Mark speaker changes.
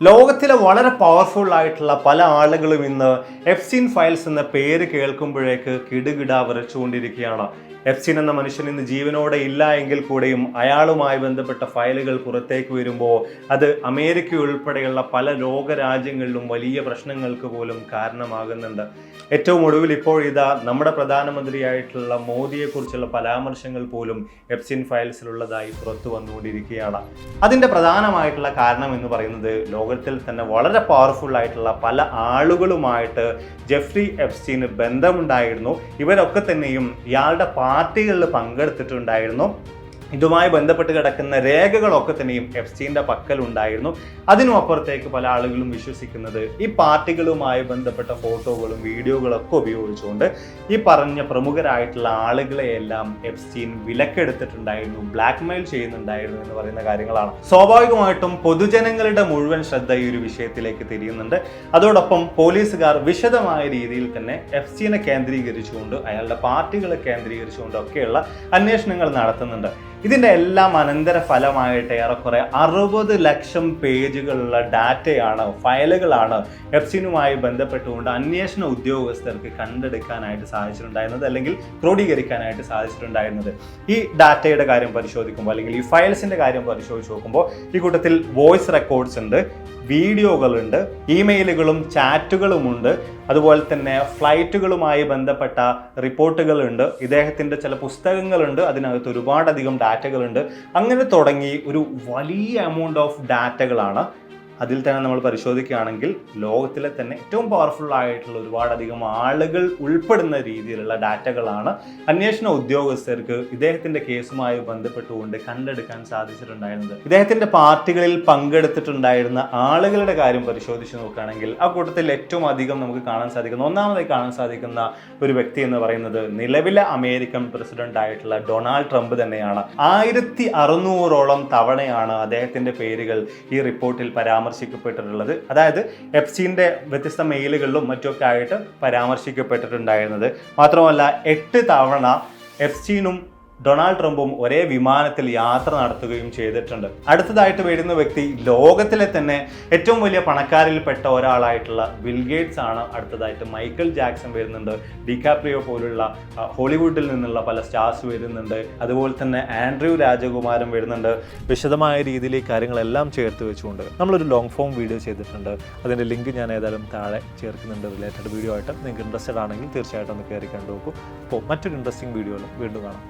Speaker 1: ലോകത്തിലെ വളരെ പവർഫുൾ ആയിട്ടുള്ള പല ആളുകളും ഇന്ന് എപ്സ്റ്റീൻ ഫയൽസ് എന്ന പേര് കേൾക്കുമ്പോഴേക്ക് കിടുകിട വിറച്ചുകൊണ്ടിരിക്കുകയാണ്. എപ്സ്റ്റീൻ എന്ന മനുഷ്യൻ ഇന്ന് ജീവനോടെ ഇല്ല എങ്കിൽ കൂടെയും അയാളുമായി ബന്ധപ്പെട്ട ഫയലുകൾ പുറത്തേക്ക് വരുമ്പോൾ അത് അമേരിക്ക ഉൾപ്പെടെയുള്ള പല ലോകരാജ്യങ്ങളിലും വലിയ പ്രശ്നങ്ങൾക്ക് പോലും കാരണമാകുന്നുണ്ട്. ഏറ്റവും ഒടുവിൽ ഇപ്പോൾ ഇതാ നമ്മുടെ പ്രധാനമന്ത്രിയായിട്ടുള്ള മോദിയെക്കുറിച്ചുള്ള പരാമർശങ്ങൾ പോലും എപ്സ്റ്റീൻ ഫയൽസിലുള്ളതായി പുറത്തു വന്നുകൊണ്ടിരിക്കുകയാണ്. അതിൻ്റെ പ്രധാനമായിട്ടുള്ള കാരണം എന്ന് പറയുന്നത് ലോകത്തിൽ തന്നെ വളരെ പവർഫുൾ ആയിട്ടുള്ള പല ആളുകളുമായിട്ട് ജെഫ്രി എപ്സ്റ്റീന് ബന്ധമുണ്ടായിരുന്നു. ഇവരൊക്കെ തന്നെയും ഇയാളുടെ പാർട്ടികളിൽ പങ്കെടുത്തിട്ടുണ്ടായിരുന്നു. ഇതുമായി ബന്ധപ്പെട്ട് കിടക്കുന്ന രേഖകളൊക്കെ തന്നെയും എപ്സ്റ്റീൻ്റെ പക്കലുണ്ടായിരുന്നു. അതിനും അപ്പുറത്തേക്ക് പല ആളുകളും വിശ്വസിക്കുന്നത് ഈ പാർട്ടികളുമായി ബന്ധപ്പെട്ട ഫോട്ടോകളും വീഡിയോകളൊക്കെ ഉപയോഗിച്ചുകൊണ്ട് ഈ പറഞ്ഞ പ്രമുഖരായിട്ടുള്ള ആളുകളെയെല്ലാം എപ്സ്റ്റീൻ വിലക്കെടുത്തിട്ടുണ്ടായിരുന്നു, ബ്ലാക്ക് മെയിൽ ചെയ്യുന്നുണ്ടായിരുന്നു എന്ന് പറയുന്ന കാര്യങ്ങളാണ്. സ്വാഭാവികമായിട്ടും പൊതുജനങ്ങളുടെ മുഴുവൻ ശ്രദ്ധ ഈ ഒരു വിഷയത്തിലേക്ക് തിരിയുന്നുണ്ട്. അതോടൊപ്പം പോലീസുകാർ വിശദമായ രീതിയിൽ തന്നെ എപ്സ്റ്റീനെ കേന്ദ്രീകരിച്ചുകൊണ്ട് അയാളുടെ പാർട്ടികളെ കേന്ദ്രീകരിച്ചുകൊണ്ട് ഒക്കെയുള്ള അന്വേഷണങ്ങൾ നടത്തുന്നുണ്ട്. ഇതിൻ്റെ എല്ലാം അനന്തര ഫലമായിട്ട് ഏറെക്കുറെ 60 ലക്ഷം പേജുകളുള്ള ഡാറ്റയാണ്, ഫയലുകളാണ് എപ്സ്റ്റീനുമായി ബന്ധപ്പെട്ടുകൊണ്ട് അന്വേഷണ ഉദ്യോഗസ്ഥർക്ക് കണ്ടെടുക്കാനായിട്ട് സാധിച്ചിട്ടുണ്ടായിരുന്നത്, അല്ലെങ്കിൽ ക്രോഡീകരിക്കാനായിട്ട് സാധിച്ചിട്ടുണ്ടായിരുന്നത്. ഈ ഡാറ്റയുടെ കാര്യം പരിശോധിക്കുമ്പോൾ, അല്ലെങ്കിൽ ഈ ഫയൽസിൻ്റെ കാര്യം പരിശോധിച്ച് നോക്കുമ്പോൾ ഈ കൂട്ടത്തിൽ വോയിസ് റെക്കോർഡ്സ് ഉണ്ട്, വീഡിയോകളുണ്ട്, ഇമെയിലുകളും ചാറ്റുകളുമുണ്ട്, അതുപോലെ തന്നെ ഫ്ലൈറ്റുകളുമായി ബന്ധപ്പെട്ട റിപ്പോർട്ടുകളുണ്ട്, ഇദ്ദേഹത്തിൻ്റെ ചില പുസ്തകങ്ങളുണ്ട്, അതിനകത്ത് ഒരുപാടധികം ഡാറ്റകളുണ്ട്. അങ്ങനെ തുടങ്ങി ഒരു വലിയ എമൗണ്ട് ഓഫ് ഡാറ്റകളാണ്. അതിൽ തന്നെ നമ്മൾ പരിശോധിക്കുകയാണെങ്കിൽ ലോകത്തിലെ തന്നെ ഏറ്റവും പവർഫുൾ ആയിട്ടുള്ള ഒരുപാടധികം ആളുകൾ ഉൾപ്പെടുന്ന രീതിയിലുള്ള ഡാറ്റകളാണ് അന്വേഷണ ഉദ്യോഗസ്ഥർക്ക് ഇദ്ദേഹത്തിൻ്റെ കേസുമായി ബന്ധപ്പെട്ടുകൊണ്ട് കണ്ടെടുക്കാൻ സാധിച്ചിട്ടുണ്ടായിരുന്നത്. ഇദ്ദേഹത്തിൻ്റെ പാർട്ടികളിൽ പങ്കെടുത്തിട്ടുണ്ടായിരുന്ന ആളുകളുടെ കാര്യം പരിശോധിച്ച് നോക്കുകയാണെങ്കിൽ ആ കൂട്ടത്തിൽ ഏറ്റവും അധികം നമുക്ക് ഒന്നാമതായി കാണാൻ സാധിക്കുന്ന ഒരു വ്യക്തി എന്ന് പറയുന്നത് നിലവിലെ അമേരിക്കൻ പ്രസിഡന്റ് ആയിട്ടുള്ള ഡൊണാൾഡ് ട്രംപ് തന്നെയാണ്. 1600ഓളം തവണയാണ് അദ്ദേഹത്തിൻ്റെ പേരുകൾ ഈ റിപ്പോർട്ടിൽ പരാമർശിക്കപ്പെട്ടിട്ടുള്ളത്. അതായത് എപ്സ്റ്റീൻ്റെ വ്യത്യസ്ത മെയിലുകളിലും മറ്റുമൊക്കെ ആയിട്ട് പരാമർശിക്കപ്പെട്ടിട്ടുണ്ടായിരുന്നത്. മാത്രമല്ല 8 തവണ എപ്സ്റ്റീനും ഡൊണാൾഡ് ട്രംപും ഒരേ വിമാനത്തിൽ യാത്ര നടത്തുകയും ചെയ്തിട്ടുണ്ട്. അടുത്തതായിട്ട് വരുന്ന വ്യക്തി ലോകത്തിലെ തന്നെ ഏറ്റവും വലിയ പണക്കാരിൽപ്പെട്ട ഒരാളായിട്ടുള്ള ബിൽ ഗേറ്റ്സ് ആണ്. അടുത്തതായിട്ട് മൈക്കൽ ജാക്സൺ വരുന്നുണ്ട്, ഡികാപ്രിയോ പോലുള്ള ഹോളിവുഡിൽ നിന്നുള്ള പല സ്റ്റാർസ് വരുന്നുണ്ട്, അതുപോലെ തന്നെ ആൻഡ്രൂ രാജകുമാരൻ വരുന്നുണ്ട്. വിശദമായ രീതിയിൽ ഈ കാര്യങ്ങളെല്ലാം ചേർത്ത് വെച്ചുകൊണ്ട് നമ്മളൊരു ലോങ് ഫോം വീഡിയോ ചെയ്തിട്ടുണ്ട്. അതിൻ്റെ ലിങ്ക് ഞാൻ ഏതായാലും താഴെ ചേർക്കുന്നുണ്ട്. റിലേറ്റഡ് വീഡിയോ ആയിട്ട് നിങ്ങൾക്ക് ഇൻട്രസ്റ്റഡ് ആണെങ്കിൽ തീർച്ചയായിട്ടും ഒന്ന് കയറി കണ്ടു നോക്കൂ. അപ്പോൾ മറ്റൊരു ഇൻട്രസ്റ്റിംഗ് വീഡിയോയിൽ വീണ്ടും കാണാം.